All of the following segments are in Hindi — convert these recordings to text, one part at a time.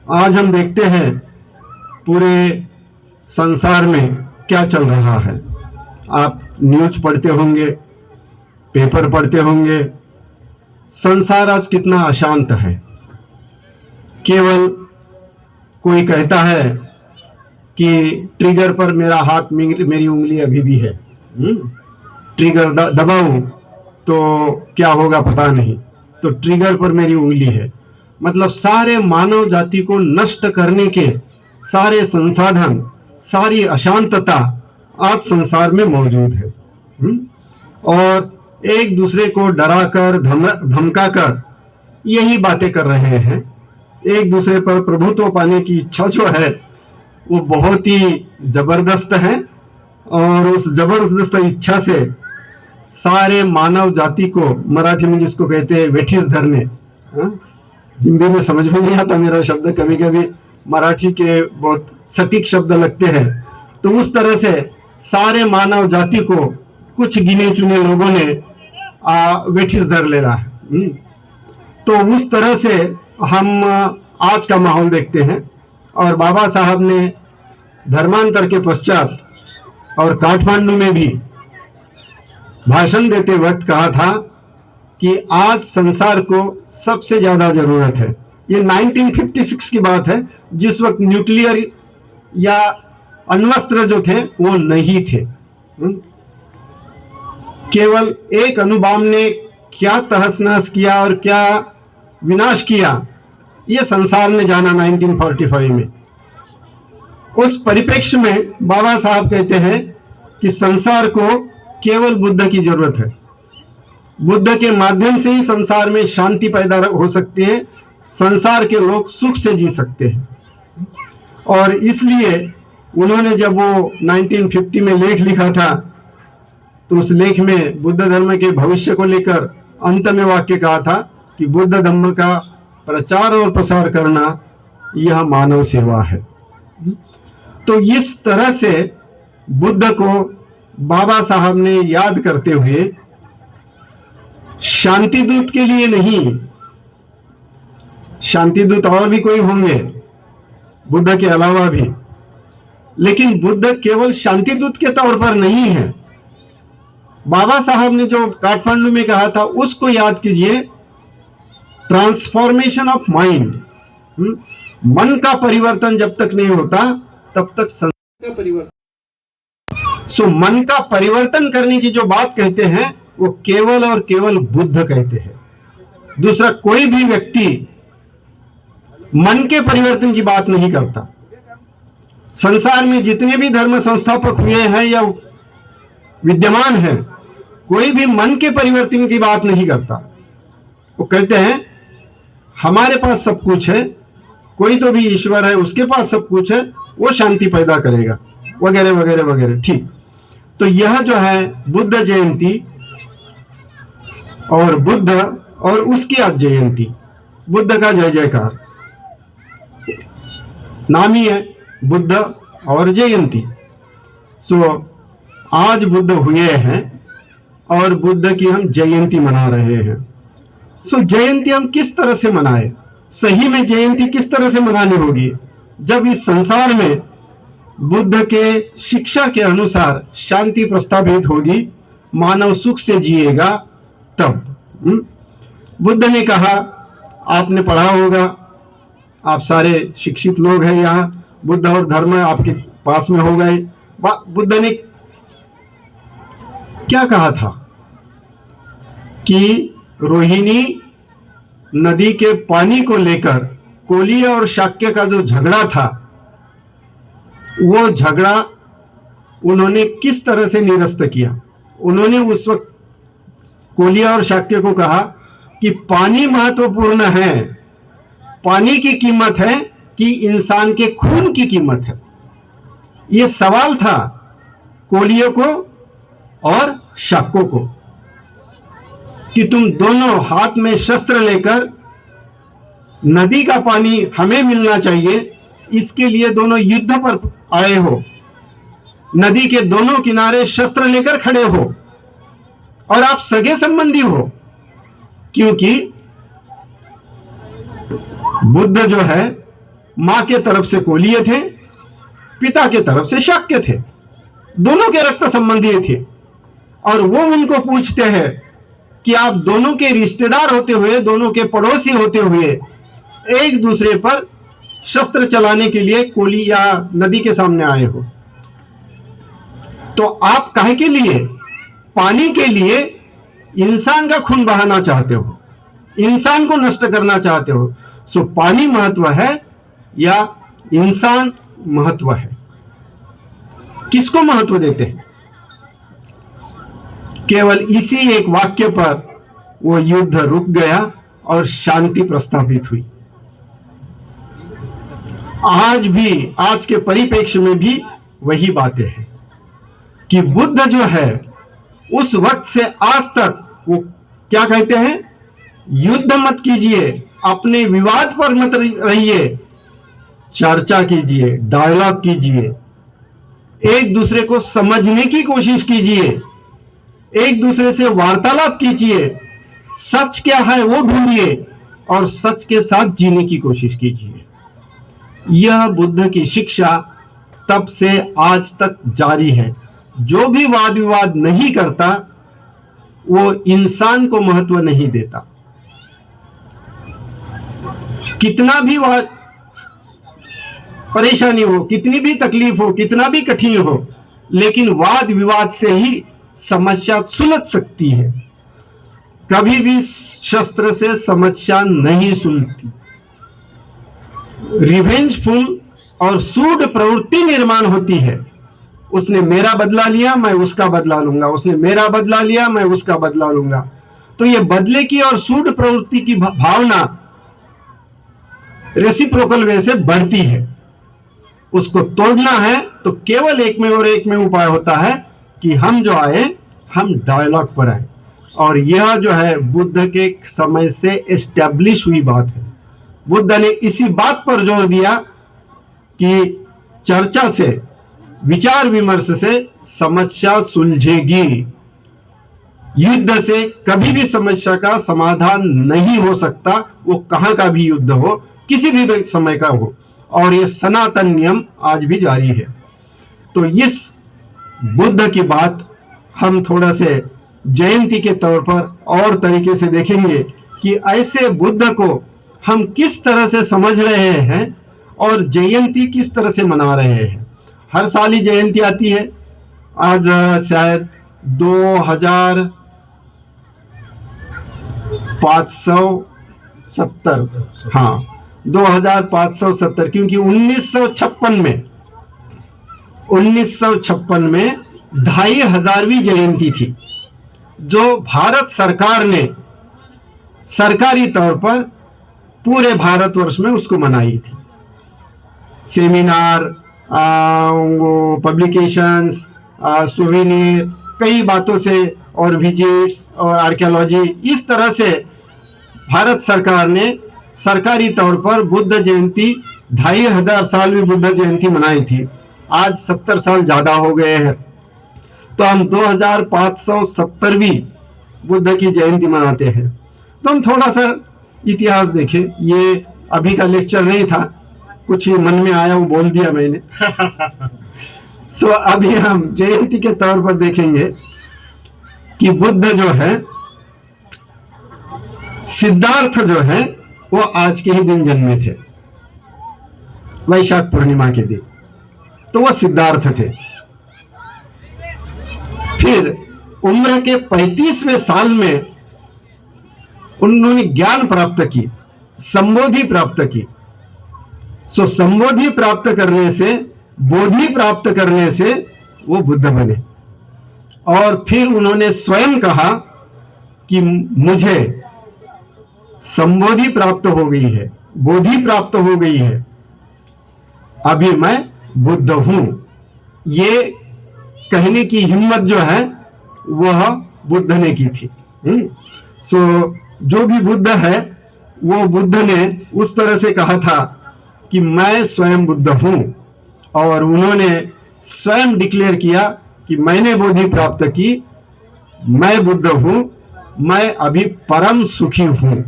आज हम देखते हैं पूरे संसार में क्या चल रहा है। आप न्यूज़ पढ़ते होंगे, पेपर पढ़ते होंगे। संसार आज कितना अशांत है। केवल कोई कहता है कि ट्रिगर पर मेरा हाथ, मेरी उंगली अभी भी है। ट्रिगर दबाऊं तो क्या होगा पता नहीं, तो ट्रिगर पर मेरी उंगली है। मतलब सारे मानव जाति को नष्ट करने के सारे संसाधन, सारी अशांतता आज संसार में मौजूद है। और एक दूसरे को डराकर धमकाकर यही बातें कर रहे हैं। एक दूसरे पर प्रभुत्व पाने की इच्छा जो है वो बहुत ही जबरदस्त है, और उस जबरदस्त इच्छा से सारे मानव जाति को, मराठी में जिसको कहते हैं वेठीस धरने, हिंदी में समझ में नहीं आता मेरा शब्द, कभी कभी मराठी के बहुत सटीक शब्द लगते हैं, तो उस तरह से सारे मानव जाति को कुछ गिने चुने लोगों ने वेठीस धर ले रहा है। तो उस तरह से हम आज का माहौल देखते हैं। और बाबा साहब ने धर्मांतर के पश्चात और काठमांडू में भी भाषण देते वक्त कहा था कि आज संसार को सबसे ज्यादा जरूरत है। ये 1956 की बात है, जिस वक्त न्यूक्लियर या अण्वस्त्र जो थे वो नहीं थे। केवल एक अणुबॉम्ब ने क्या तहस नहस किया और क्या विनाश किया, ये संसार ने जाना 1945 में। उस परिप्रेक्ष्य में बाबा साहब कहते हैं कि संसार को केवल बुद्ध की जरूरत है। बुद्ध के माध्यम से ही संसार में शांति पैदा हो सकती है, संसार के लोग सुख से जी सकते हैं। और इसलिए उन्होंने जब वो 1950 में लेख लिखा था, तो उस लेख में बुद्ध धर्म के भविष्य को लेकर अंत में वाक्य कहा था कि बुद्ध धर्म का प्रचार और प्रसार करना यह मानव सेवा है। तो इस तरह से बुद्ध को बाबा साहब ने याद करते हुए शांति दूत के लिए नहीं, शांति दूत और भी कोई होंगे बुद्ध के अलावा भी, लेकिन बुद्ध केवल शांति दूत के तौर पर नहीं है। बाबा साहब ने जो काठमांडू में कहा था उसको याद कीजिए, ट्रांसफॉर्मेशन ऑफ माइंड। मन का परिवर्तन जब तक नहीं होता तब तक संसार का परिवर्तन। सो मन का परिवर्तन करने की जो बात कहते हैं वो केवल और केवल बुद्ध कहते हैं। दूसरा कोई भी व्यक्ति मन के परिवर्तन की बात नहीं करता। संसार में जितने भी धर्म संस्थापक हुए हैं या विद्यमान हैं, कोई भी मन के परिवर्तन की बात नहीं करता। वो कहते हैं हमारे पास सब कुछ है, कोई तो भी ईश्वर है, उसके पास सब कुछ है, वो शांति पैदा करेगा, वगैरह वगैरह वगैरह। ठीक, तो यह जो है बुद्ध जयंती और बुद्ध और उसकी आज जयंती, बुद्ध का जय जयकार, नाम ही है बुद्ध और जयंती। सो आज बुद्ध हुए हैं और बुद्ध की हम जयंती मना रहे हैं। सो जयंती हम किस तरह से मनाए? सही में जयंती किस तरह से मनानी होगी? जब इस संसार में बुद्ध के शिक्षा के अनुसार शांति प्रस्तावित होगी, मानव सुख से जिएगा, तब। बुद्ध ने कहा, आपने पढ़ा होगा, आप सारे शिक्षित लोग हैं यहाँ, बुद्ध और धर्म आपके पास में हो गए। बुद्ध ने क्या कहा था कि रोहिणी नदी के पानी को लेकर कोलिय और शाक्य का जो झगड़ा था, वो झगड़ा उन्होंने किस तरह से निरस्त किया। उन्होंने उस वक्त कोलिय और शाक्य को कहा कि पानी महत्वपूर्ण है, पानी की कीमत है कि इंसान के खून की कीमत है। ये सवाल था कोलियों को और शाक्यों को कि तुम दोनों हाथ में शस्त्र लेकर नदी का पानी हमें मिलना चाहिए, इसके लिए दोनों युद्ध पर आए हो, नदी के दोनों किनारे शस्त्र लेकर खड़े हो और आप सगे संबंधी हो, क्योंकि बुद्ध जो है मां के तरफ से कोलीय थे, पिता के तरफ से शाक्य थे, दोनों के रक्त संबंधी थे। और वो उनको पूछते हैं कि आप दोनों के रिश्तेदार होते हुए, दोनों के पड़ोसी होते हुए एक दूसरे पर शस्त्र चलाने के लिए कोली या नदी के सामने आए हो, तो आप काहे के लिए, पानी के लिए इंसान का खून बहाना चाहते हो, इंसान को नष्ट करना चाहते हो। सो पानी महत्व है या इंसान महत्व है? किसको महत्व देते हैं? केवल इसी एक वाक्य पर वो युद्ध रुक गया और शांति प्रस्तावित हुई। आज भी, आज के परिप्रेक्ष्य में भी वही बातें हैं कि बुद्ध जो है उस वक्त से आज तक वो क्या कहते हैं, युद्ध मत कीजिए, अपने विवाद पर मत रहिए, चर्चा कीजिए, डायलॉग कीजिए, एक दूसरे को समझने की कोशिश कीजिए, एक दूसरे से वार्तालाप कीजिए, सच क्या है वो ढूंढिए और सच के साथ जीने की कोशिश कीजिए। यह बुद्ध की शिक्षा तब से आज तक जारी है। जो भी वाद विवाद नहीं करता वो इंसान को महत्व नहीं देता। कितना भी वाद परेशानी हो, कितनी भी तकलीफ हो, कितना भी कठिन हो, लेकिन वाद विवाद से ही समस्या सुलझ सकती है। कभी भी शस्त्र से समस्या नहीं सुलझती। रिवेंजफुल और सूड प्रवृत्ति निर्माण होती है। उसने मेरा बदला लिया, मैं उसका बदला लूंगा, उसने मेरा बदला लिया, मैं उसका बदला लूंगा। तो ये बदले की और सूड प्रवृत्ति की भावना रेसिप्रोकल वे से बढ़ती है। उसको तोड़ना है तो केवल एक में और एक में उपाय होता है कि हम जो आए, हम डायलॉग पर आए। और यह जो है बुद्ध के समय से एस्टैब्लिश हुई बात है। बुद्ध ने इसी बात पर जोर दिया कि चर्चा से, विचार विमर्श से समस्या सुलझेगी। युद्ध से कभी भी समस्या का समाधान नहीं हो सकता, वो कहां का भी युद्ध हो, किसी भी समय का हो। और ये सनातन नियम आज भी जारी है। तो इस बुद्ध की बात हम थोड़ा से जयंती के तौर पर और तरीके से देखेंगे कि ऐसे बुद्ध को हम किस तरह से समझ रहे हैं और जयंती किस तरह से मना रहे हैं। हर साल ही जयंती आती है। आज शायद 2570, हाँ 2570, क्योंकि 1956 में 2500वीं जयंती थी जो भारत सरकार ने सरकारी तौर पर पूरे भारतवर्ष में उसको मनाई थी। सेमिनार, पब्लिकेशंस, सुवेनिर, कई बातों से और विजिट्स और आर्कियोलॉजी, इस तरह से भारत सरकार ने सरकारी तौर पर बुद्ध जयंती 2500 साल भी बुद्ध जयंती मनाई थी। आज 70 साल ज्यादा हो गए हैं, तो हम 2570वीं बुद्ध की जयंती मनाते हैं। तो हम थोड़ा सा इतिहास देखें। ये अभी का लेक्चर नहीं था, कुछ मन में आया वो बोल दिया मैंने। सो अभी हम जयंती के तौर पर देखेंगे कि बुद्ध जो है, सिद्धार्थ जो है, वो आज के ही दिन जन्मे थे, वैशाख पूर्णिमा के दिन। तो वो सिद्धार्थ थे। फिर उम्र के 35वें साल में उन्होंने ज्ञान प्राप्त की, संबोधि प्राप्त की। सो संबोधि प्राप्त करने से, बोधि प्राप्त करने से वो बुद्ध बने। और फिर उन्होंने स्वयं कहा कि मुझे संबोधि प्राप्त हो गई है, बोधि प्राप्त हो गई है, अभी मैं बुद्ध हूं। ये कहने की हिम्मत जो है वह बुद्ध ने की थी। सो जो भी बुद्ध है वो बुद्ध ने उस तरह से कहा था कि मैं स्वयं बुद्ध हूं। और उन्होंने स्वयं डिक्लेयर किया कि मैंने बोधि प्राप्त की, मैं बुद्ध हूं, मैं अभी परम सुखी हूं।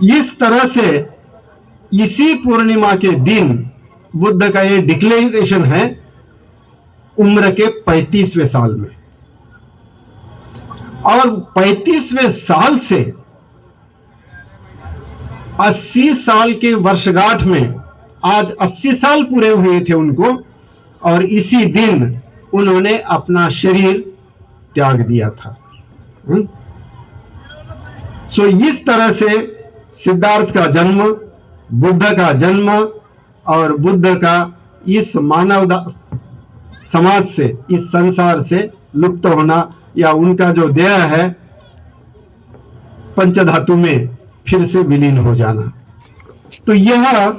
इस तरह से इसी पूर्णिमा के दिन बुद्ध का ये डिक्लेरेशन है उम्र के 35वें साल में। और 35वें साल से 80 साल के वर्षगांठ में आज 80 साल पूरे हुए थे उनको, और इसी दिन उन्होंने अपना शरीर त्याग दिया था। सो इस तरह से सिद्धार्थ का जन्म, बुद्ध का जन्म और बुद्ध का इस मानव समाज से, इस संसार से लुप्त होना, या उनका जो देह है पंचधातु में फिर से विलीन हो जाना, तो यह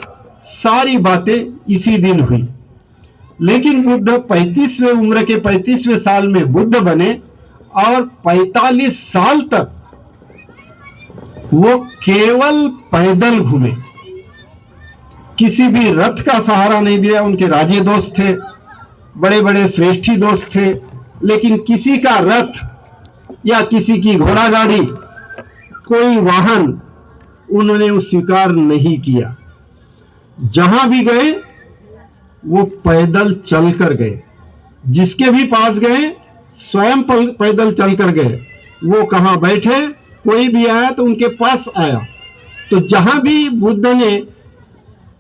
सारी बातें इसी दिन हुई। लेकिन बुद्ध 35वें उम्र के 35वें साल में बुद्ध बने और 45 साल तक वो केवल पैदल घूमे, किसी भी रथ का सहारा नहीं दिया। उनके राजे दोस्त थे, बड़े बड़े श्रेष्ठी दोस्त थे, लेकिन किसी का रथ या किसी की घोड़ा गाड़ी, कोई वाहन उन्होंने स्वीकार नहीं किया। जहां भी गए वो पैदल चल कर गए, जिसके भी पास गए स्वयं पैदल चल कर गए। वो कहां बैठे, कोई भी आया तो उनके पास आया। तो जहां भी बुद्ध ने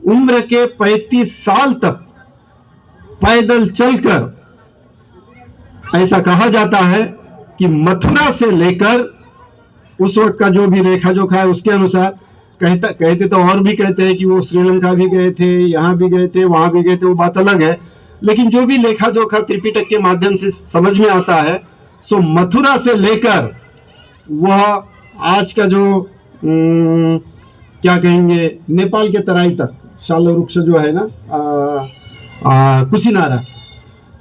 उम्र के 35 साल तक पैदल चलकर, ऐसा कहा जाता है कि मथुरा से लेकर उस वक्त का जो भी रेखा जोखा है उसके अनुसार, कहते तो और भी कहते हैं कि वो श्रीलंका भी गए थे, यहाँ भी गए थे, वहां भी गए थे, वो बात अलग है। लेकिन जो भी लेखा जोखा त्रिपिटक के माध्यम से समझ में आता है, सो मथुरा से लेकर वह आज का जो क्या कहेंगे नेपाल के तराई तक, शाल वृक्ष जो है ना, कुशीनारा,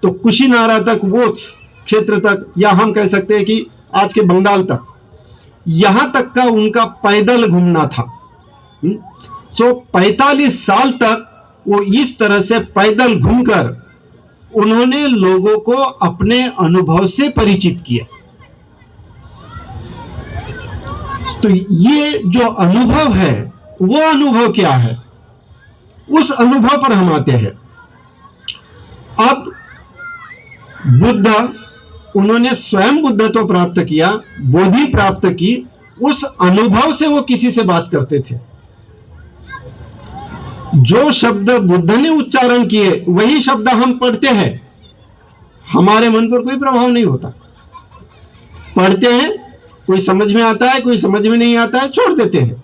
तो कुशीनारा तक, वो क्षेत्र तक, या हम कह सकते हैं कि आज के बंगाल तक, यहां तक का उनका पैदल घूमना था। सो 45 साल तक वो इस तरह से पैदल घूमकर उन्होंने लोगों को अपने अनुभव से परिचित किया। तो ये जो अनुभव है, वो अनुभव क्या है, उस अनुभव पर हम आते हैं। अब बुद्ध, उन्होंने स्वयं बुद्धत्व प्राप्त किया, बोधि प्राप्त की, उस अनुभव से वो किसी से बात करते थे। जो शब्द बुद्ध ने उच्चारण किए वही शब्द हम पढ़ते हैं, हमारे मन पर कोई प्रभाव नहीं होता। पढ़ते हैं, कोई समझ में आता है, कोई समझ में नहीं आता है, छोड़ देते हैं।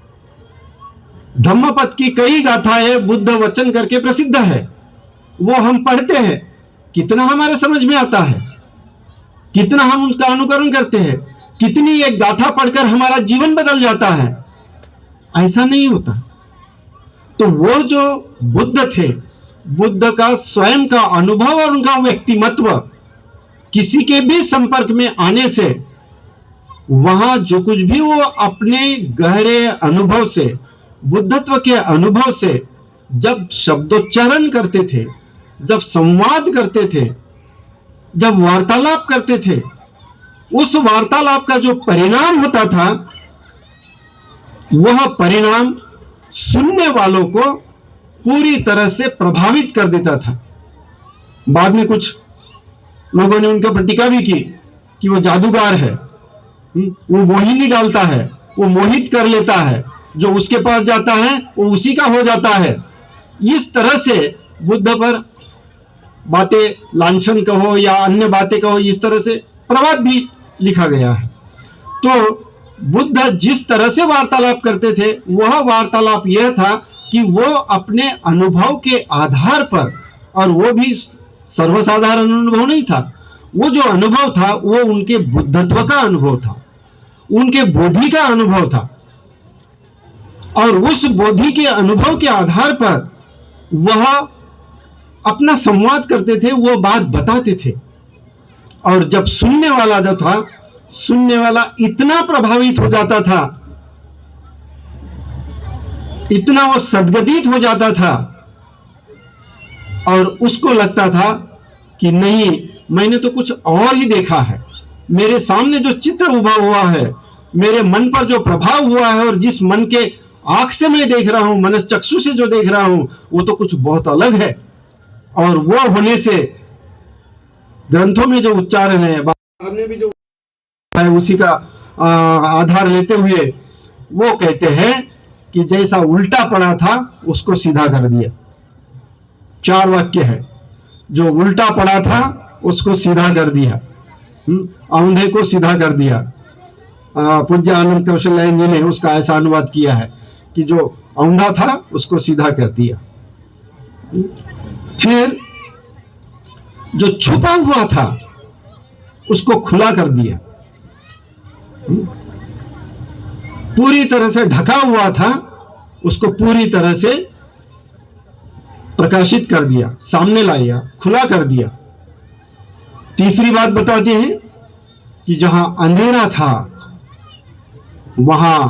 धम्मपद की कई गाथाएं बुद्ध वचन करके प्रसिद्ध है, वो हम पढ़ते हैं, कितना हमारे समझ में आता है, कितना हम उनका अनुकरण करते हैं, कितनी एक गाथा पढ़कर हमारा जीवन बदल जाता है, ऐसा नहीं होता। तो वो जो बुद्ध थे, बुद्ध का स्वयं का अनुभव और उनका व्यक्तिमत्व, किसी के भी संपर्क में आने से वहां जो कुछ भी वो अपने गहरे अनुभव से, बुद्धत्व के अनुभव से जब शब्दोच्चारण करते थे, जब संवाद करते थे, जब वार्तालाप करते थे, उस वार्तालाप का जो परिणाम होता था, वह परिणाम सुनने वालों को पूरी तरह से प्रभावित कर देता था। बाद में कुछ लोगों ने उनके पर टीका भी की कि वो जादूगर है, वो मोहिनी डालता है, वो मोहित कर लेता है, जो उसके पास जाता है वो उसी का हो जाता है। इस तरह से बुद्ध पर बातें, लांछन कहो या अन्य बातें कहो, इस तरह से प्रवाद भी लिखा गया है। तो बुद्ध जिस तरह से वार्तालाप करते थे, वह वार्तालाप यह था कि वो अपने अनुभव के आधार पर, और वो भी सर्वसाधारण अनुभव नहीं था, वो जो अनुभव था वो उनके बुद्धत्व का अनुभव था, उनके बोधि का अनुभव था, और उस बोधि के अनुभव के आधार पर वह अपना संवाद करते थे, वो बात बताते थे। और जब सुनने वाला जो था, सुनने वाला इतना प्रभावित हो जाता था, इतना वो सद्गदित हो जाता था, और उसको लगता था कि नहीं, मैंने तो कुछ और ही देखा है, मेरे सामने जो चित्र उभा हुआ है, मेरे मन पर जो प्रभाव हुआ है, और जिस मन के आंख से मैं देख रहा हूं, मनश्चक्षु से जो देख रहा हूं, वो तो कुछ बहुत अलग है। और वो होने से ग्रंथों में जो उच्चारण है, हमने भी जो है उसी का आधार लेते हुए वो कहते हैं कि जैसा उल्टा पड़ा था उसको सीधा कर दिया। 4 वाक्य है, जो उल्टा पड़ा था उसको सीधा कर दिया, औंधे को सीधा कर दिया। पूज्य आनंद कौशल जी ने उसका ऐसा अनुवाद किया है कि जो औंधा था उसको सीधा कर दिया। फिर जो छुपा हुआ था उसको खुला कर दिया। पूरी तरह से ढका हुआ था उसको पूरी तरह से प्रकाशित कर दिया, सामने लाया, खुला कर दिया। तीसरी बात बताते हैं कि जहां अंधेरा था वहां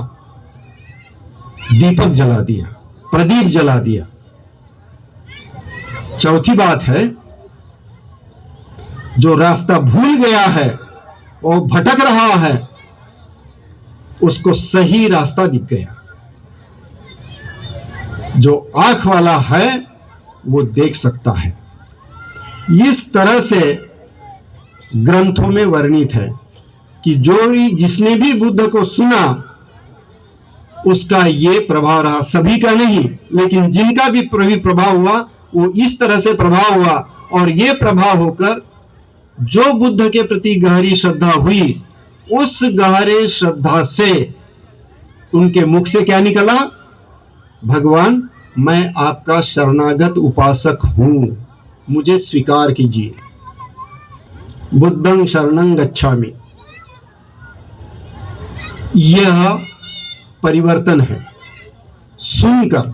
दीपक जला दिया, प्रदीप जला दिया। चौथी बात है, जो रास्ता भूल गया है और भटक रहा है उसको सही रास्ता दिख गया। जो आंख वाला है वो देख सकता है। इस तरह से ग्रंथों में वर्णित है कि जिसने भी बुद्ध को सुना उसका ये प्रभाव रहा। सभी का नहीं, लेकिन जिनका भी प्रभाव हुआ वो इस तरह से प्रभाव हुआ, और ये प्रभाव होकर जो बुद्ध के प्रति गहरी श्रद्धा हुई, उस गहरे श्रद्धा से उनके मुख से क्या निकला? भगवान, मैं आपका शरणागत उपासक हूं, मुझे स्वीकार कीजिए। बुद्धं शरणं गच्छामि। यह परिवर्तन है। सुनकर,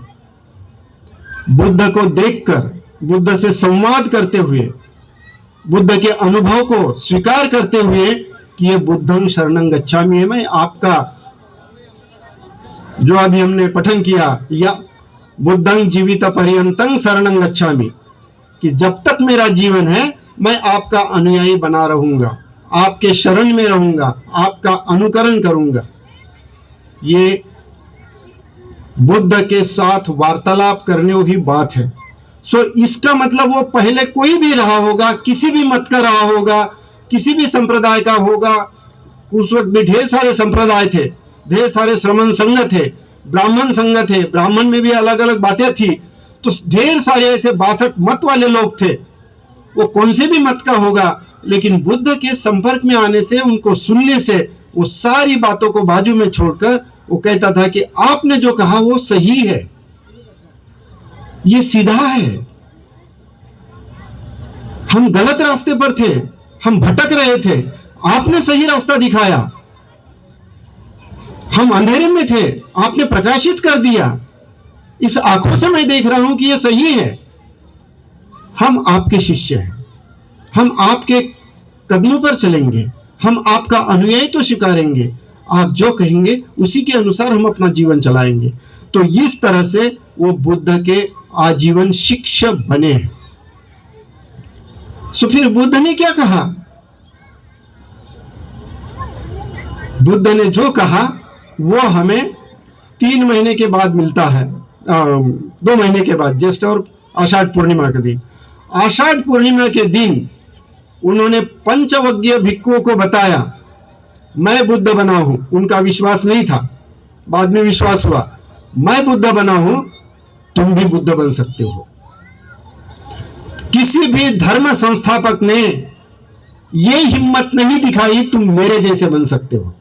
बुद्ध को देखकर, बुद्ध से संवाद करते हुए, बुद्ध के अनुभव को स्वीकार करते हुए कि ये बुद्धं शरणं गच्छामि है, मैं आपका, जो अभी हमने पठन किया, या बुद्धं जीवित पर्यंतं शरणं गच्छामि, कि जब तक मेरा जीवन है मैं आपका अनुयायी बना रहूंगा, आपके शरण में रहूंगा, आपका अनुकरण करूंगा। ये बुद्ध के साथ वार्तालाप करने की बात है। सो इसका मतलब वो पहले कोई भी रहा होगा, किसी भी मत का रहा होगा, किसी भी संप्रदाय का होगा। उस वक्त भी ढेर सारे संप्रदाय थे, ढेर सारे श्रमण संघ थे, ब्राह्मण संघ थे, ब्राह्मण में भी अलग अलग बातें थी। तो ढेर सारे ऐसे 62 मत वाले लोग थे। वो कौन से भी मत का होगा, लेकिन बुद्ध के संपर्क में आने से, उनको सुनने से, वो सारी बातों को बाजू में छोड़कर वो कहता था कि आपने जो कहा वो सही है, ये सीधा है, हम गलत रास्ते पर थे, हम भटक रहे थे, आपने सही रास्ता दिखाया, हम अंधेरे में थे, आपने प्रकाशित कर दिया, इस आंखों से मैं देख रहा हूं कि यह सही है। हम आपके शिष्य हैं, हम आपके कदमों पर चलेंगे, हम आपका अनुयायी तो स्वीकारेंगे, आप जो कहेंगे उसी के अनुसार हम अपना जीवन चलाएंगे। तो इस तरह से वो बुद्ध के आजीवन शिक्षक बने। सो फिर बुद्ध ने क्या कहा? बुद्ध ने जो कहा वो हमें 3 महीने के बाद मिलता है, 2 महीने के बाद, ज्येष्ठ और आषाढ़ पूर्णिमा के दिन। आषाढ़ पूर्णिमा के दिन उन्होंने पंचवज्ञ भिक्षुओं को बताया, मैं बुद्ध बना हूं। उनका विश्वास नहीं था, बाद में विश्वास हुआ। मैं बुद्ध बना हूं, तुम भी बुद्ध बन सकते हो। किसी भी धर्म संस्थापक ने ये हिम्मत नहीं दिखाई तुम मेरे जैसे बन सकते हो।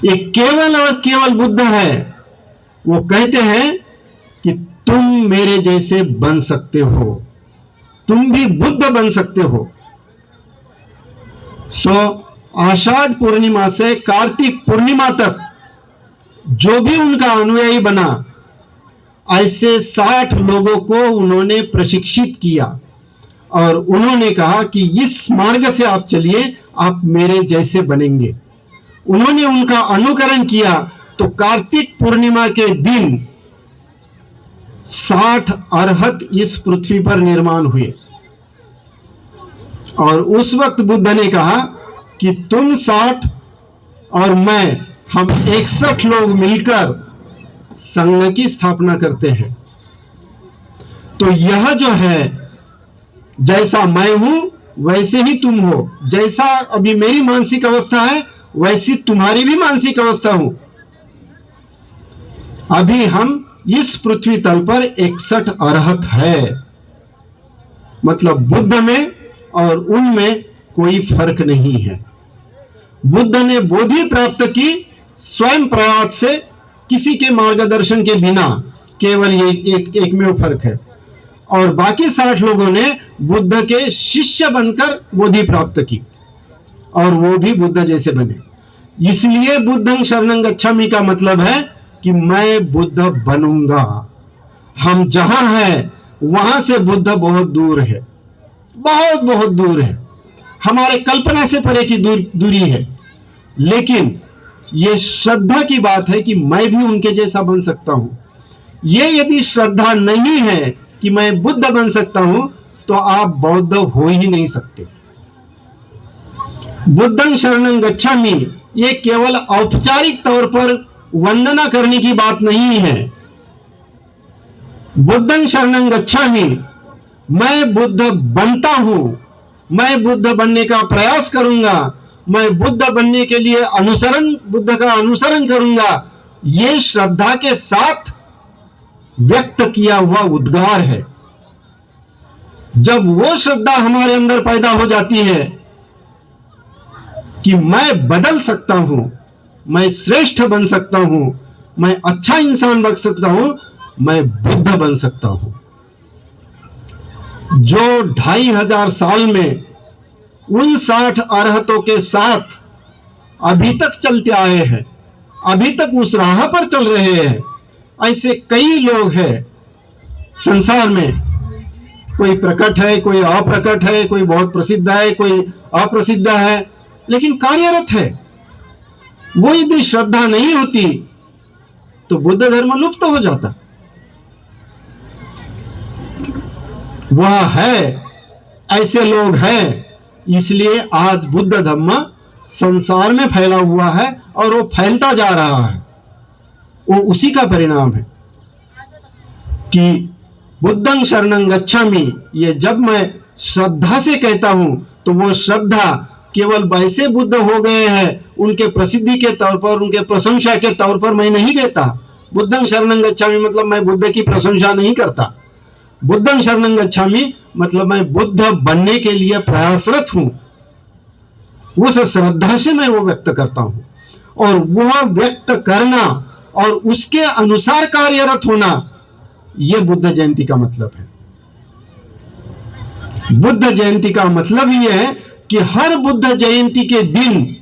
ये केवल और केवल बुद्ध है, वो कहते हैं कि तुम मेरे जैसे बन सकते हो, तुम भी बुद्ध बन सकते हो। सो आषाढ़ पूर्णिमा से कार्तिक पूर्णिमा तक जो भी उनका अनुयायी बना, ऐसे 60 लोगों को उन्होंने प्रशिक्षित किया और उन्होंने कहा कि इस मार्ग से आप चलिए, आप मेरे जैसे बनेंगे। उन्होंने उनका अनुकरण किया तो कार्तिक पूर्णिमा के दिन 60 अरहत इस पृथ्वी पर निर्माण हुए। और उस वक्त बुद्ध ने कहा कि तुम 60 और मैं, हम 61 लोग मिलकर संघ की स्थापना करते हैं। तो यह जो है, जैसा मैं हूं वैसे ही तुम हो, जैसा अभी मेरी मानसिक अवस्था है वैसी तुम्हारी भी मानसिक अवस्था हो। अभी हम इस पृथ्वी तल पर 61 अरहत है, मतलब बुद्ध में और उनमें कोई फर्क नहीं है। बुद्ध ने बोधि प्राप्त की स्वयं प्रयास से, किसी के मार्गदर्शन के बिना, केवल ये एक में फर्क है। और बाकी 60 लोगों ने बुद्ध के शिष्य बनकर बोधि प्राप्त की और वो भी बुद्ध जैसे बने। इसलिए बुद्धं शरणं गच्छामि का मतलब है कि मैं बुद्ध बनूंगा। हम जहां हैं वहां से बुद्ध बहुत दूर है, बहुत बहुत दूर है, हमारे कल्पना से परे की दूरी है। लेकिन ये श्रद्धा की बात है कि मैं भी उनके जैसा बन सकता हूं। ये यदि श्रद्धा नहीं है कि मैं बुद्ध बन सकता हूं तो आप बौद्ध हो ही नहीं सकते। बुद्धं शरणं गच्छामि ये केवल औपचारिक तौर पर वंदना करने की बात नहीं है। बुद्धं शरणं गच्छामि, मैं बुद्ध बनता हूं, मैं बुद्ध बनने का प्रयास करूंगा, मैं बुद्ध बनने के लिए बुद्ध का अनुसरण करूंगा। ये श्रद्धा के साथ व्यक्त किया हुआ उद्गार है। जब वो श्रद्धा हमारे अंदर पैदा हो जाती है कि मैं बदल सकता हूं, मैं श्रेष्ठ बन सकता हूं, मैं अच्छा इंसान बन सकता हूं, मैं बुद्ध बन सकता हूं। जो 2500 साल में उन 60 अरहतों के साथ अभी तक चलते आए हैं, अभी तक उस राह पर चल रहे हैं, ऐसे कई लोग हैं संसार में। कोई प्रकट है, कोई अप्रकट है, कोई बहुत प्रसिद्ध है, कोई अप्रसिद्ध है, लेकिन कार्यरत है। वो यदि श्रद्धा नहीं होती तो बुद्ध धर्म लुप्त हो जाता। वह है, ऐसे लोग हैं, इसलिए आज बुद्ध धर्म संसार में फैला हुआ है और वो फैलता जा रहा है। वो उसी का परिणाम है कि बुद्धं शरणं गच्छामि, ये जब मैं श्रद्धा से कहता हूं तो वो श्रद्धा केवल वैसे बुद्ध हो गए हैं उनके प्रसिद्धि के तौर पर, उनके प्रशंसा के तौर पर मैं नहीं कहता। बुद्धं शरणं गच्छामि मतलब मैं बुद्ध की प्रशंसा नहीं करता। बुद्धं शरणं गच्छामि मतलब मैं बुद्ध बनने के लिए प्रयासरत हूं। उस श्रद्धा से मैं वो व्यक्त करता हूं और वह व्यक्त करना और उसके अनुसार कार्यरत होना, यह बुद्ध जयंती का मतलब है। बुद्ध जयंती का मतलब यह है कि हर बुद्ध जयंती के दिन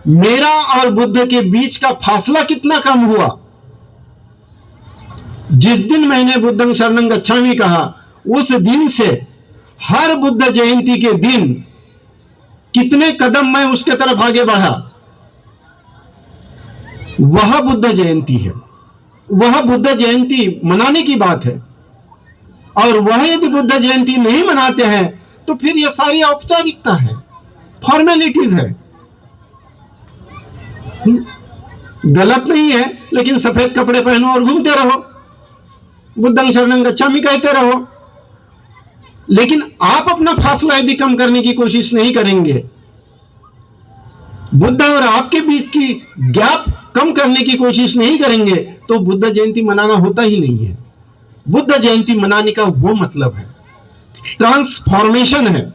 मेरा और बुद्ध के बीच का फासला कितना कम हुआ। जिस दिन मैंने बुद्धं शरणं गच्छामि कहा उस दिन से हर बुद्ध जयंती के दिन कितने कदम मैं उसके तरफ आगे बढ़ा, वह बुद्ध जयंती है। वह बुद्ध जयंती मनाने की बात है। और वह यदि बुद्ध जयंती नहीं मनाते हैं तो फिर यह सारी औपचारिकता है, फॉर्मेलिटीज है। गलत नहीं है, लेकिन सफेद कपड़े पहनो और घूमते रहो, बुद्धं शरणं गच्छामि कहते रहो, लेकिन आप अपना फासला यदि कम करने की कोशिश नहीं करेंगे, बुद्ध और आपके बीच की गैप कम करने की कोशिश नहीं करेंगे, तो बुद्ध जयंती मनाना होता ही नहीं है। बुद्ध जयंती मनाने का वो मतलब है ट्रांसफॉर्मेशन है।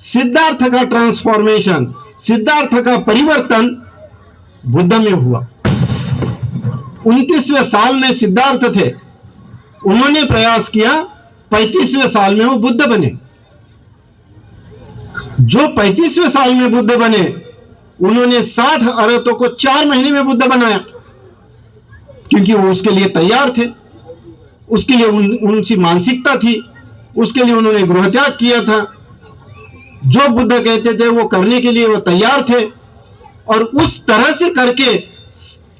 सिद्धार्थ का ट्रांसफॉर्मेशन, सिद्धार्थ का परिवर्तन बुद्ध में हुआ। 29वें साल में सिद्धार्थ थे, उन्होंने प्रयास किया, 35वें साल में वो बुद्ध बने। जो 35वें साल में बुद्ध बने उन्होंने 60 अरहतों को 4 महीने में बुद्ध बनाया, क्योंकि वो उसके लिए तैयार थे, उसके लिए उनकी मानसिकता थी, उसके लिए उन्होंने गृह त्याग किया था। जो बुद्ध कहते थे वो करने के लिए वो तैयार थे, और उस तरह से करके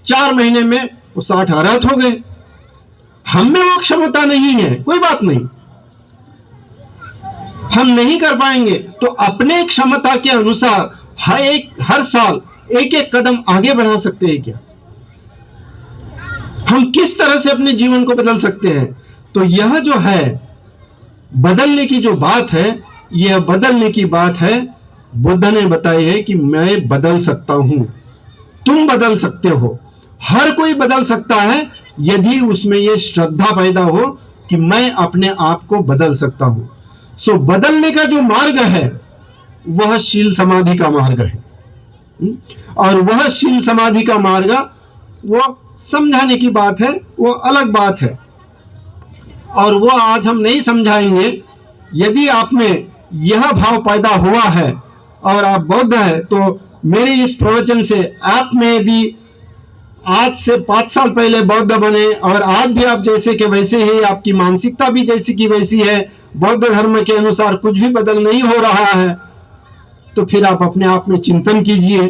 4 महीने में वो 60 अरहत हो गए। हम में वो क्षमता नहीं है, कोई बात नहीं, हम नहीं कर पाएंगे तो अपने क्षमता के अनुसार हर साल एक एक कदम आगे बढ़ा सकते हैं क्या? हम किस तरह से अपने जीवन को बदल सकते हैं? तो यह जो है बदलने की जो बात है, यह बदलने की बात है बुद्ध ने बताई है कि मैं बदल सकता हूं, तुम बदल सकते हो, हर कोई बदल सकता है यदि उसमें यह श्रद्धा पैदा हो कि मैं अपने आप को बदल सकता हूं। सो बदलने का जो मार्ग है वह शील समाधि का मार्ग है। और वह शील समाधि का मार्ग वो समझाने की बात है, वो अलग बात है, और वो आज हम नहीं समझाएंगे। यदि आप में यह भाव पैदा हुआ है और आप बौद्ध है, तो मेरे इस प्रवचन से आप में भी आज से 5 साल पहले बौद्ध बने और आज भी आप जैसे के वैसे ही, आपकी मानसिकता भी जैसी की वैसी है, बौद्ध धर्म के अनुसार कुछ भी बदल नहीं हो रहा है, तो फिर आप अपने आप में चिंतन कीजिए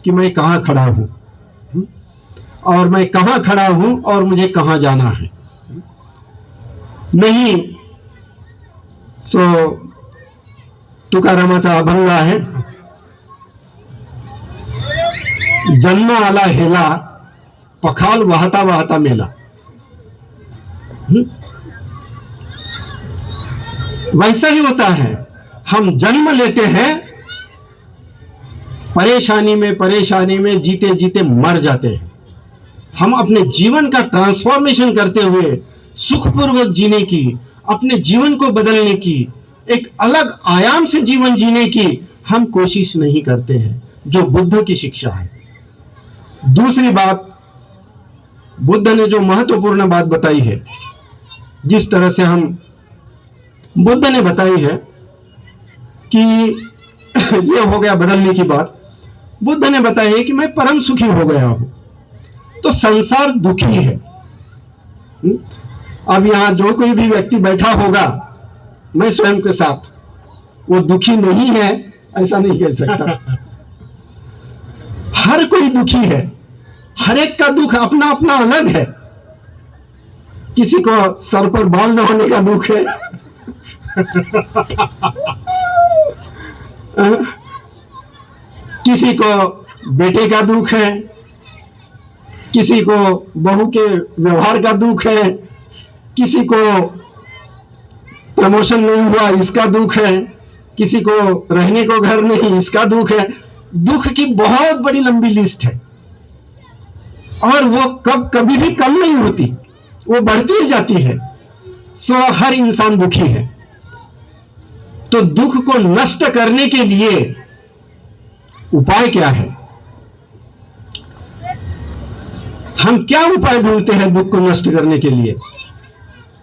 कि मैं कहाँ खड़ा हूं और मैं कहाँ खड़ा हूं और मुझे कहाँ जाना है। नहीं सो तुकारामाचा अभंग आहे, जन्म आला हेला, पखाल वाहता वाहता मेला। वैसा ही होता है, हम जन्म लेते हैं परेशानी में जीते जीते मर जाते हैं। हम अपने जीवन का ट्रांसफॉर्मेशन करते हुए सुखपूर्वक जीने की, अपने जीवन को बदलने की, एक अलग आयाम से जीवन जीने की हम कोशिश नहीं करते हैं, जो बुद्ध की शिक्षा है। दूसरी बात, बुद्ध ने जो महत्वपूर्ण बात बताई है, जिस तरह से हम बुद्ध ने बताई है कि ये हो गया बदलने की बात, बुद्ध ने बताई है कि मैं परम सुखी हो गया हूं, तो संसार दुखी है। अब यहां जो कोई भी व्यक्ति बैठा होगा, मैं स्वयं के साथ, वो दुखी नहीं है ऐसा नहीं कह सकता। हर कोई दुखी है, हर एक का दुख अपना अपना अलग है। किसी को सर पर बाल न होने का दुख है, किसी को बेटे का दुख है, किसी को बहू के व्यवहार का दुख है, किसी को प्रमोशन नहीं हुआ इसका दुख है, किसी को रहने को घर नहीं इसका दुख है। दुख की बहुत बड़ी लंबी लिस्ट है और वो कभी भी कम नहीं होती, वो बढ़ती ही जाती है। सो हर इंसान दुखी है। तो दुख को नष्ट करने के लिए उपाय क्या है? हम क्या उपाय ढूंढते हैं दुख को नष्ट करने के लिए?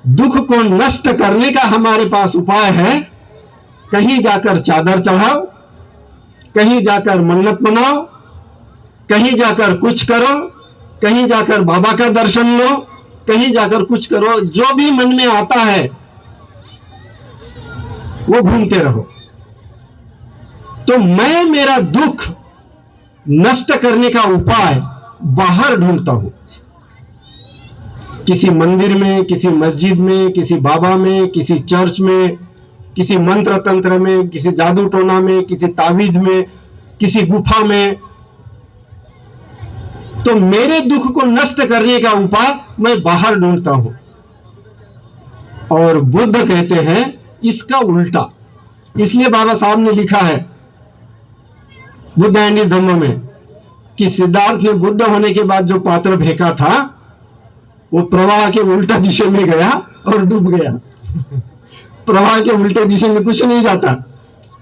दुख को नष्ट करने का हमारे पास उपाय है, कहीं जाकर चादर चढ़ाओ, कहीं जाकर मन्नत बनाओ, कहीं जाकर कुछ करो, कहीं जाकर बाबा का दर्शन लो, कहीं जाकर कुछ करो, जो भी मन में आता है वो घूमते रहो। तो मैं मेरा दुख नष्ट करने का उपाय बाहर ढूंढता हूं, किसी मंदिर में, किसी मस्जिद में, किसी बाबा में, किसी चर्च में, किसी मंत्र तंत्र में, किसी जादू टोना में, किसी तावीज में, किसी गुफा में। तो मेरे दुख को नष्ट करने का उपाय मैं बाहर ढूंढता हूं। और बुद्ध कहते हैं इसका उल्टा। इसलिए बाबा साहब ने लिखा है बुद्ध एंड हिज धम्म में कि सिद्धार्थ ने बुद्ध होने के बाद जो पात्र फेंका था वो प्रवाह के उल्टा दिशा में गया और डूब गया। प्रवाह के उल्टे दिशा में कुछ नहीं जाता,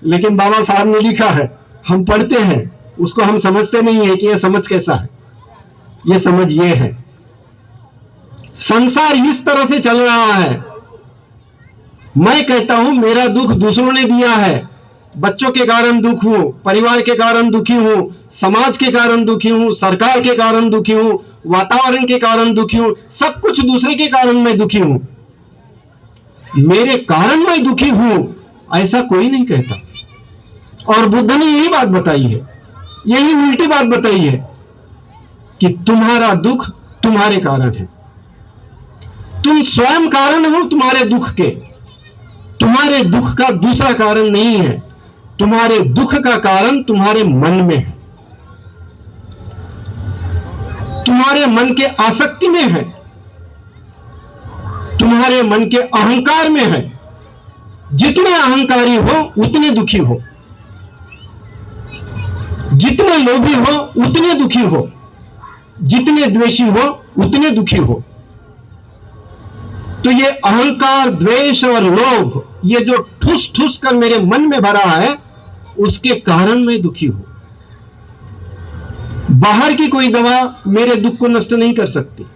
लेकिन बाबा साहब ने लिखा है, हम पढ़ते हैं उसको, हम समझते नहीं है कि यह समझ कैसा है। यह समझ ये है, संसार इस तरह से चल रहा है। मैं कहता हूं मेरा दुख दूसरों ने दिया है, बच्चों के कारण दुख हूं, परिवार के कारण दुखी हूं, समाज के कारण दुखी हूं, सरकार के कारण दुखी हूं, वातावरण के कारण दुखी हूं, सब कुछ दूसरे के कारण मैं दुखी हूं। मेरे कारण मैं दुखी हूं ऐसा कोई नहीं कहता। और बुद्ध ने यही बात बताई है, यही उल्टी बात बताई है कि तुम्हारा दुख तुम्हारे कारण है, तुम स्वयं कारण हो तुम्हारे दुख के। तुम्हारे दुख का दूसरा कारण नहीं है, तुम्हारे दुख का कारण तुम्हारे मन में है, तुम्हारे मन के आसक्ति में है। तुम्हारे मन के अहंकार में है। जितने अहंकारी हो उतने दुखी हो, जितने लोभी हो उतने दुखी हो, जितने द्वेषी हो उतने दुखी हो। तो ये अहंकार, द्वेष और लोभ, ये जो ठुस ठुस कर मेरे मन में भरा है, उसके कारण मैं दुखी हूं। बाहर की कोई दवा मेरे दुख को नष्ट नहीं कर सकती।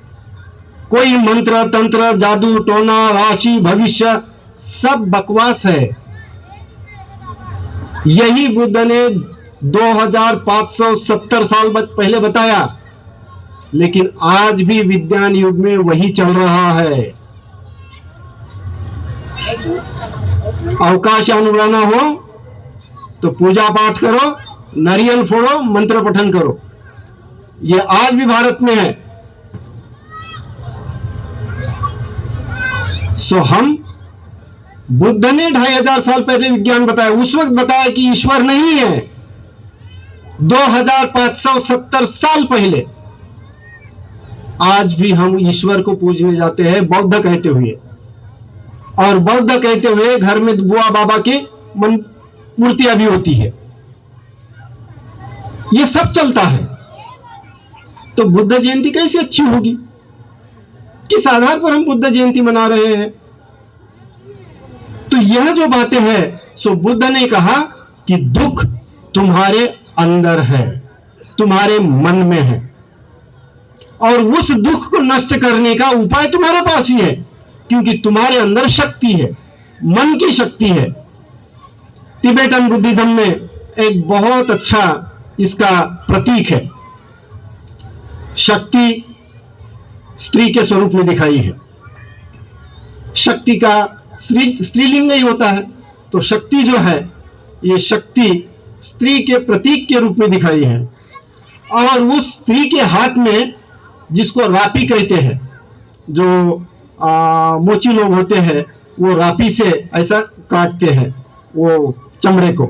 कोई मंत्र, तंत्र, जादू, टोना, राशि, भविष्य सब बकवास है। यही बुद्ध ने 2570 साल पहले बताया, लेकिन आज भी विज्ञान युग में वही चल रहा है। अवकाश यान उड़ाना हो तो पूजा पाठ करो, नारियल फोड़ो, मंत्र पठन करो। यह आज भी भारत में है। सो हम बुद्ध ने 2500 साल पहले विज्ञान बताया, उस वक्त बताया कि ईश्वर नहीं है। 2570 साल पहले। आज भी हम ईश्वर को पूजने जाते हैं बौद्ध कहते हुए, और बौद्ध कहते हुए घर में बुआ बाबा की मूर्तियां भी होती है। ये सब चलता है। तो बुद्ध जयंती कैसे अच्छी होगी? किस आधार पर हम बुद्ध जयंती मना रहे हैं? तो यह जो बातें हैं, सो बुद्ध ने कहा कि दुख तुम्हारे अंदर है, तुम्हारे मन में है, और उस दुख को नष्ट करने का उपाय तुम्हारे पास ही है, क्योंकि तुम्हारे अंदर शक्ति है, मन की शक्ति है। तिबेटन बुद्धिज्म में एक बहुत अच्छा इसका प्रतीक है। शक्ति स्त्री के स्वरूप में दिखाई है। शक्ति का स्त्रीलिंग ही होता है, तो शक्ति जो है, ये शक्ति स्त्री के प्रतीक के रूप में दिखाई है। और उस स्त्री के हाथ में, जिसको रापी कहते हैं, जो मोची लोग होते हैं, वो रापी से ऐसा काटते हैं वो चमड़े को।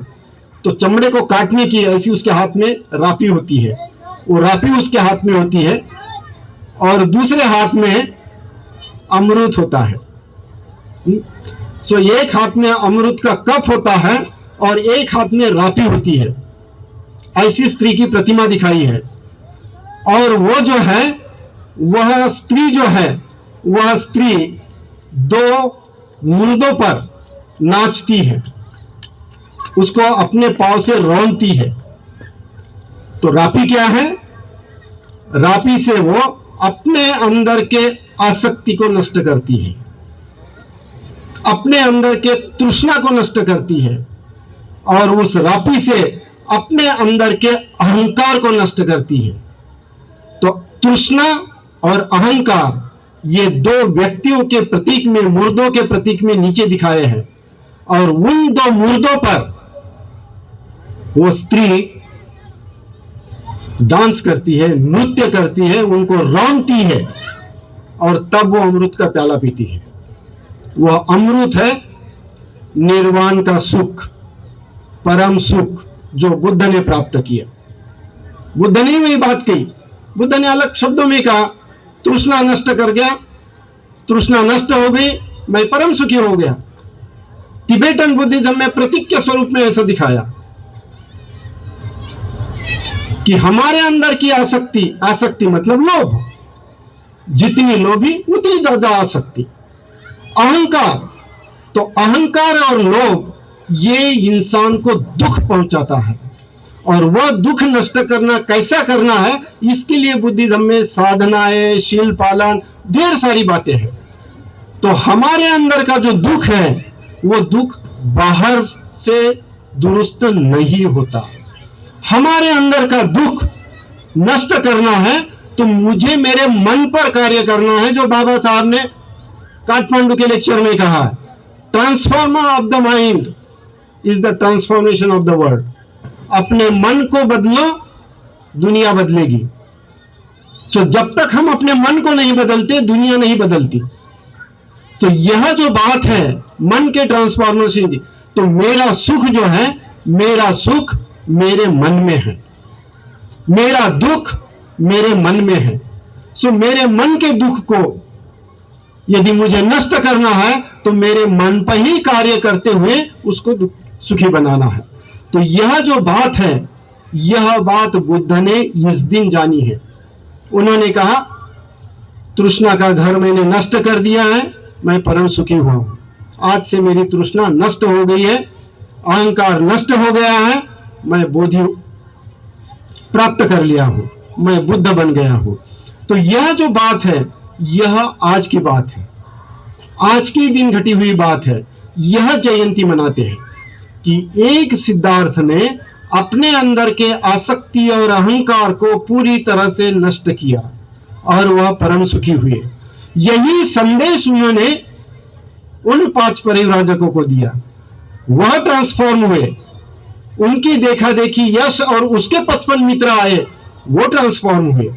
तो चमड़े को काटने की ऐसी उसके हाथ में रापी होती है, वो रापी उसके हाथ में होती है, और दूसरे हाथ में अमृत होता है। सो एक हाथ में अमृत का कप होता है और एक हाथ में रापी होती है। ऐसी स्त्री की प्रतिमा दिखाई है। और वो जो है, वह स्त्री जो है, वह स्त्री 2 मुर्दों पर नाचती है, उसको अपने पांव से रौंदती है। तो रापी क्या है? रापी से वो अपने अंदर के आसक्ति को नष्ट करती है, अपने अंदर के तृष्णा को नष्ट करती है, और उस रापी से अपने अंदर के अहंकार को नष्ट करती है। तो तृष्णा और अहंकार, ये 2 व्यक्तियों के प्रतीक में, मुर्दों के प्रतीक में नीचे दिखाए हैं, और उन 2 मुर्दों पर वो स्त्री डांस करती है, नृत्य करती है, उनको रौंदती है, और तब वो अमृत का प्याला पीती है। वह अमृत है निर्वाण का सुख, परम सुख, जो बुद्ध ने प्राप्त किया। बुद्ध ने वही बात कही। बुद्ध ने अलग शब्दों में कहा, तृष्णा नष्ट कर गया, तृष्णा नष्ट हो गई, मैं परम सुखी हो गया। तिबेटन बुद्धिज्म में प्रतीक के स्वरूप में ऐसा दिखाया कि हमारे अंदर की आसक्ति, आसक्ति मतलब लोभ, जितनी लोभी उतनी ज्यादा आसक्ति। अहंकार, तो अहंकार और लोभ ये इंसान को दुख पहुंचाता है, और वह दुख नष्ट करना कैसा करना है, इसके लिए बुद्धिज्म में साधनाएं, शील पालन, ढेर सारी बातें हैं। तो हमारे अंदर का जो दुख है, वो दुख बाहर से दुरुस्त नहीं होता। हमारे अंदर का दुख नष्ट करना है तो मुझे मेरे मन पर कार्य करना है, जो बाबा साहब ने काठमांडू के लेक्चर में कहा है, transformer of the mind is the transformation of the world. अपने मन को बदलो, दुनिया बदलेगी। सो जब तक हम अपने मन को नहीं बदलते, दुनिया नहीं बदलती। तो यह जो बात है मन के ट्रांसफॉर्मेशन की, तो मेरा सुख जो है, मेरा सुख मेरे मन में है, मेरा दुख मेरे मन में है। सो मेरे मन के दुख को यदि मुझे नष्ट करना है तो मेरे मन पर ही कार्य करते हुए उसको सुखी बनाना है। तो यह जो बात है, यह बात बुद्ध ने इस दिन जानी है। उन्होंने कहा तृष्णा का घर मैंने नष्ट कर दिया है, मैं परम सुखी हुआ हूं। आज से मेरी तृष्णा नष्ट हो गई है, अहंकार नष्ट हो गया है, मैं बोधि प्राप्त कर लिया हूं, मैं बुद्ध बन गया हूं। तो यह जो बात है, यह आज की बात है, आज के दिन घटी हुई बात है। यह जयंती मनाते हैं कि एक सिद्धार्थ ने अपने अंदर के आसक्ति और अहंकार को पूरी तरह से नष्ट किया और वह परम सुखी हुए। यही संदेश उन्होंने उन 5 परिव्राजकों को दिया, वह ट्रांसफॉर्म हुए। उनकी देखा देखी यश और उसके 55 मित्र आए, वो ट्रांसफॉर्म हुए।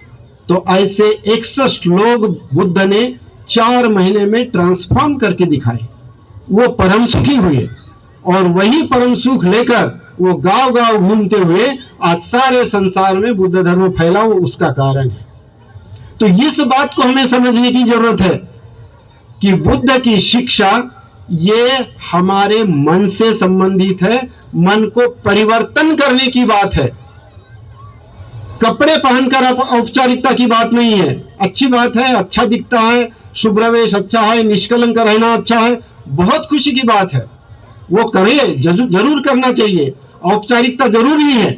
तो ऐसे 61 लोग बुद्ध ने 4 महीने में ट्रांसफॉर्म करके दिखाए, वो परम सुखी हुए। और वही परम सुख लेकर वो गांव गांव घूमते हुए आज सारे संसार में बुद्ध धर्म फैला, वो उसका कारण है। तो इस बात को हमें समझने की जरूरत है कि बुद्ध की शिक्षा ये हमारे मन से संबंधित है, मन को परिवर्तन करने की बात है। कपड़े पहनकर औपचारिकता की बात नहीं है। अच्छी बात है, अच्छा दिखता है, शुभ्रवेश अच्छा है, निष्कलंक रहना अच्छा है, बहुत खुशी की बात है, वो करे, जरूर करना चाहिए। औपचारिकता जरूरी है,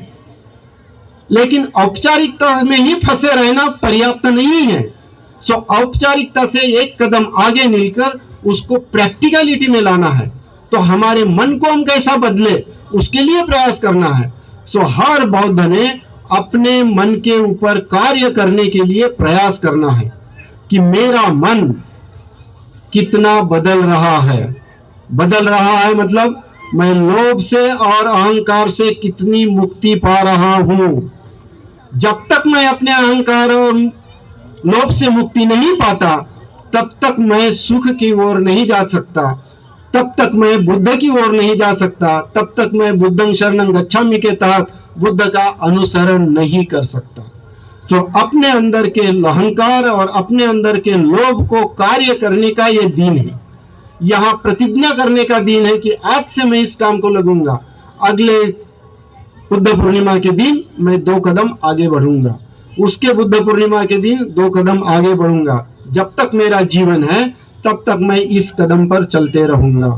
लेकिन औपचारिकता में ही फंसे रहना पर्याप्त नहीं है। सो औपचारिकता से एक कदम आगे मिलकर उसको प्रैक्टिकलिटी में लाना है। तो हमारे मन को हम कैसा बदले, उसके लिए प्रयास करना है। सो हर बौद्ध ने अपने मन के ऊपर कार्य करने के लिए प्रयास करना है कि मेरा मन कितना बदल रहा है। बदल रहा है मतलब मैं लोभ से और अहंकार से कितनी मुक्ति पा रहा हूं। जब तक मैं अपने अहंकार और लोभ से मुक्ति नहीं पाता, तब तक मैं सुख की ओर नहीं जा सकता, तब तक मैं बुद्ध की ओर नहीं जा सकता, तब तक मैं बुद्धं शरणं गच्छामि के तहत बुद्ध का अनुसरण नहीं कर सकता। तो अपने अंदर के अहंकार और अपने अंदर के लोभ को कार्य करने का यह दिन है। यहाँ प्रतिज्ञा करने का दिन है कि आज से मैं इस काम को लगूंगा, अगले बुद्ध पूर्णिमा के दिन मैं 2 कदम आगे बढ़ूंगा, उसके बुद्ध पूर्णिमा के दिन 2 कदम आगे बढ़ूंगा। जब तक मेरा जीवन है तब तक मैं इस कदम पर चलते रहूंगा।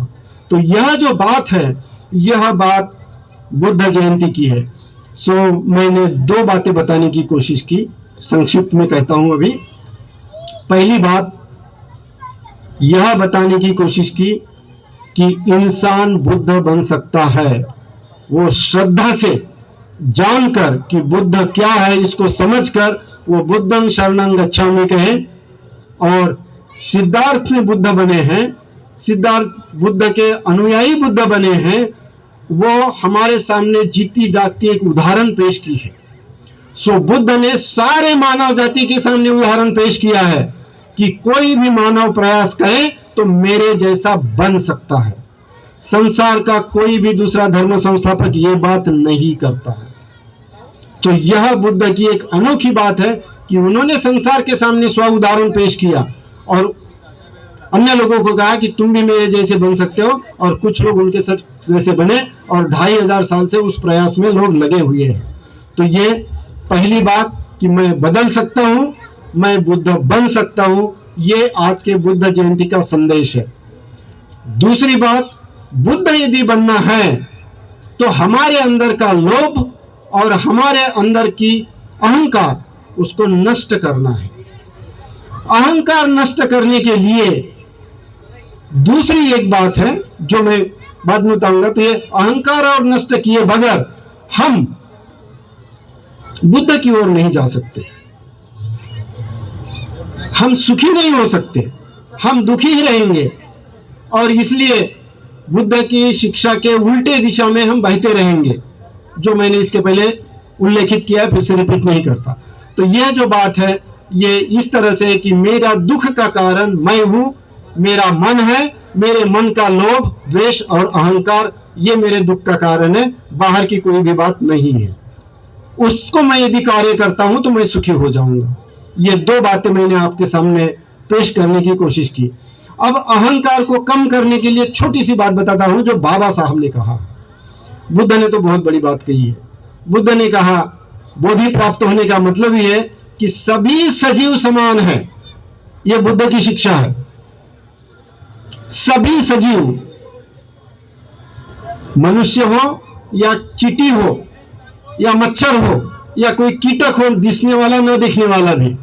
तो यह जो बात है, यह बात बुद्ध जयंती की है। सो मैंने 2 बातें बताने की कोशिश की, संक्षिप्त में कहता हूं अभी। पहली बात यह बताने की कोशिश की कि इंसान बुद्ध बन सकता है, वो श्रद्धा से जानकर कि बुद्ध क्या है इसको समझकर वो बुद्धं शरणं गच्छामि कहे। और सिद्धार्थ में बुद्ध बने हैं, सिद्धार्थ बुद्ध के अनुयायी बुद्ध बने हैं, वो हमारे सामने जीती जागती एक उदाहरण पेश की है। सो बुद्ध ने सारे मानव जाति के सामने उदाहरण पेश किया है कि कोई भी मानव प्रयास करे तो मेरे जैसा बन सकता है। संसार का कोई भी दूसरा धर्म संस्थापक ये बात नहीं करता है। तो यह बुद्ध की एक अनोखी बात है कि उन्होंने संसार के सामने स्व उदाहरण पेश किया और अन्य लोगों को कहा कि तुम भी मेरे जैसे बन सकते हो, और कुछ लोग उनके जैसे बने और 2500 साल से उस प्रयास में लोग लगे हुए हैं। तो ये पहली बात कि मैं बदल सकता हूं, मैं बुद्ध बन सकता हूं, ये आज के बुद्ध जयंती का संदेश है। दूसरी बात, बुद्ध यदि बनना है तो हमारे अंदर का लोभ और हमारे अंदर की अहंकार उसको नष्ट करना है। अहंकार नष्ट करने के लिए दूसरी एक बात है जो मैं बाद में बताऊंगा। तो ये अहंकार और नष्ट किए बगैर हम बुद्ध की ओर नहीं जा सकते, हम सुखी नहीं हो सकते, हम दुखी ही रहेंगे। और इसलिए बुद्ध की शिक्षा के उल्टे दिशा में हम बहते रहेंगे, जो मैंने इसके पहले उल्लेखित किया है, फिर से रिपीट नहीं करता। तो यह जो बात है ये इस तरह से कि मेरा दुख का कारण मैं हूं, मेरा मन है, मेरे मन का लोभ, द्वेष और अहंकार ये मेरे दुख का कारण है, बाहर की कोई भी बात नहीं है। उसको मैं यदि कार्य करता हूं तो मैं सुखी हो जाऊंगा। ये 2 बातें मैंने आपके सामने पेश करने की कोशिश की। अब अहंकार को कम करने के लिए छोटी सी बात बताता हूं जो बाबा साहब ने कहा। बुद्ध ने तो बहुत बड़ी बात कही है। बुद्ध ने कहा बोधि प्राप्त होने का मतलब ही है कि सभी सजीव समान है। यह बुद्ध की शिक्षा है। सभी सजीव, मनुष्य हो या चींटी हो या मच्छर हो या कोई कीटक हो, दिखने वाला न दिखने वाला भी,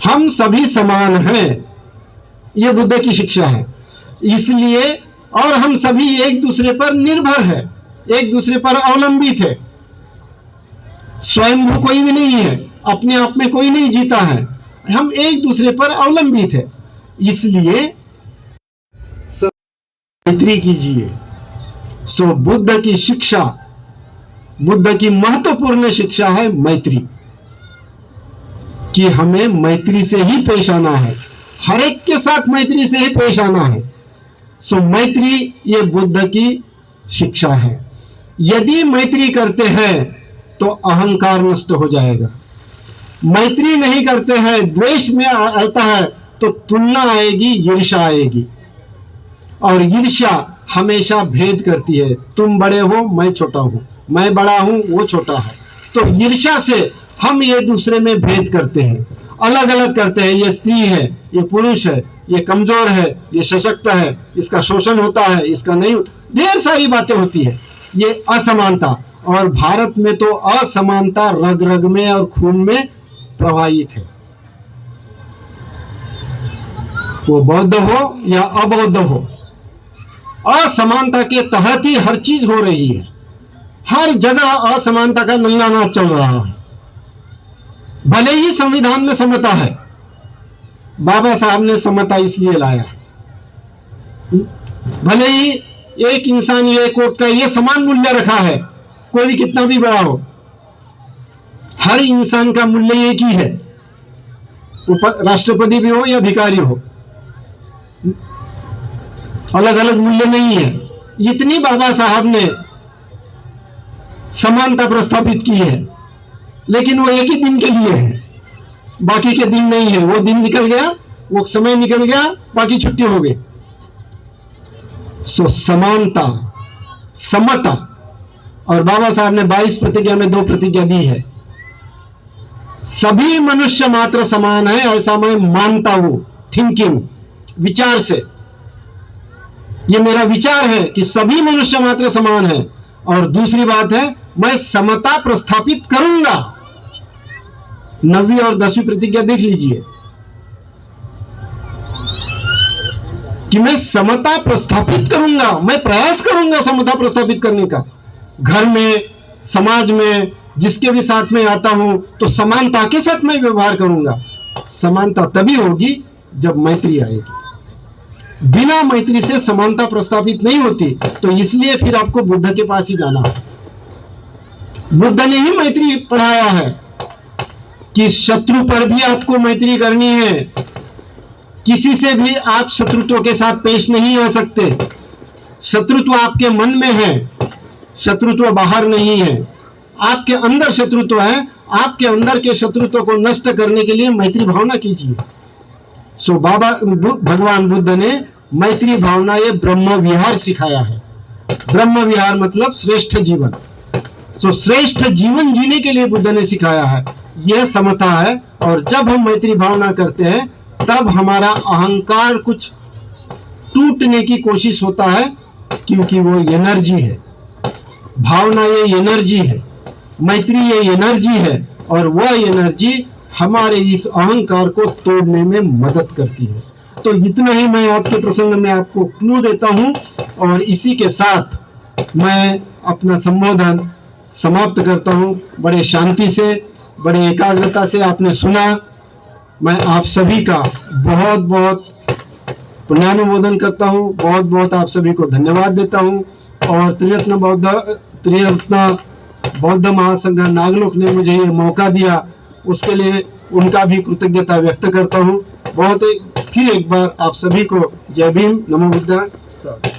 हम सभी समान हैं। यह बुद्ध की शिक्षा है। इसलिए और हम सभी एक दूसरे पर निर्भर है, एक दूसरे पर अवलंबित है। स्वयं कोई भी नहीं है, अपने आप में कोई नहीं जीता है, हम एक दूसरे पर अवलंबित है। इसलिए मैत्री कीजिए। सो बुद्ध की शिक्षा, बुद्ध की महत्वपूर्ण शिक्षा है मैत्री, कि हमें मैत्री से ही पेश आना है, हर एक के साथ मैत्री से ही पेश आना है। सो मैत्री ये बुद्ध की शिक्षा है। यदि मैत्री करते हैं तो अहंकार नष्ट हो जाएगा। मैत्री नहीं करते हैं, द्वेष में आता है तो तुलना आएगी, ईर्ष्या आएगी, और ईर्ष्या हमेशा भेद करती है। तुम बड़े हो, मैं छोटा हूं, मैं बड़ा हूं, वो छोटा है। तो ईर्ष्या से हम ये दूसरे में भेद करते हैं, अलग अलग करते हैं। ये स्त्री है, ये पुरुष है, ये कमजोर है, ये सशक्त है, इसका शोषण होता है, इसका नहीं, ढेर सारी बातें होती है। ये असमानता, और भारत में तो असमानता रग रग में और खून में प्रवाहित है। वो बौद्ध हो या अबौद्ध हो, असमानता के तहत ही हर चीज हो रही है। हर जगह असमानता का नंगा नाच चल रहा है। भले ही संविधान में समता है, बाबा साहब ने समता इसलिए लाया। भले ही एक इंसान ये कोट का ये समान मूल्य रखा है, कोई भी कितना भी बड़ा हो, हर इंसान का मूल्य एक ही है, राष्ट्रपति भी हो या भिखारी हो, अलग अलग मूल्य नहीं है। इतनी बाबा साहब ने समानता प्रस्थापित की है, लेकिन वो एक ही दिन के लिए है, बाकी के दिन नहीं है। वो दिन निकल गया, वो समय निकल गया, बाकी छुट्टी हो गई। सो समानता, समता, और बाबा साहब ने 22 प्रतिज्ञा में 2 प्रतिज्ञा दी है। सभी मनुष्य मात्र समान है, ऐसा मैं मानता हूं, थिंकिंग, विचार से। ये मेरा विचार है कि सभी मनुष्य मात्र समान है। और दूसरी बात है, मैं समता प्रस्थापित करूंगा। 9वीं और 10वीं प्रतिज्ञा देख लीजिए कि मैं समता प्रस्थापित करूंगा, मैं प्रयास करूंगा समता प्रस्थापित करने का। घर में, समाज में, जिसके भी साथ में आता हूं तो समानता के साथ मैं व्यवहार करूंगा। समानता तभी होगी जब मैत्री आएगी। बिना मैत्री से समानता प्रस्थापित नहीं होती। तो इसलिए फिर आपको बुद्ध के पास ही जाना है। बुद्ध ने ही मैत्री पढ़ाया है कि शत्रु पर भी आपको मैत्री करनी है। किसी से भी आप शत्रुत्व के साथ पेश नहीं आ सकते। शत्रुत्व आपके मन में है, शत्रुत्व बाहर नहीं है। आपके अंदर शत्रुत्व है। आपके अंदर के शत्रुत्व को नष्ट करने के लिए मैत्री भावना कीजिए। सो बाबा भगवान बुद्ध ने मैत्री भावना, ये ब्रह्म विहार सिखाया है। ब्रह्म विहार मतलब श्रेष्ठ जीवन। सो श्रेष्ठ जीवन जीने के लिए बुद्ध ने सिखाया है। यह समता है। और जब हम मैत्री भावना करते हैं तब हमारा अहंकार कुछ टूटने की कोशिश होता है, क्योंकि वो एनर्जी है। भावना ये एनर्जी है, मैत्री ये एनर्जी है, और वह एनर्जी हमारे इस अहंकार को तोड़ने में मदद करती है। तो इतना ही मैं आज के प्रसंग में आपको क्लू देता हूं, और इसी के साथ मैं अपना संबोधन समाप्त करता हूं। बड़े शांति से, बड़े एकाग्रता से आपने सुना। मैं आप सभी का बहुत बहुत पुण्यानुमोदन करता हूं, बहुत बहुत आप सभी को धन्यवाद देता हूं। और त्रिरत्न बौद्ध महासंघ नागलोक ने मुझे ये मौका दिया, उसके लिए उनका भी कृतज्ञता व्यक्त करता हूं। फिर एक बार आप सभी को जय भीम, नमो बुद्धाय।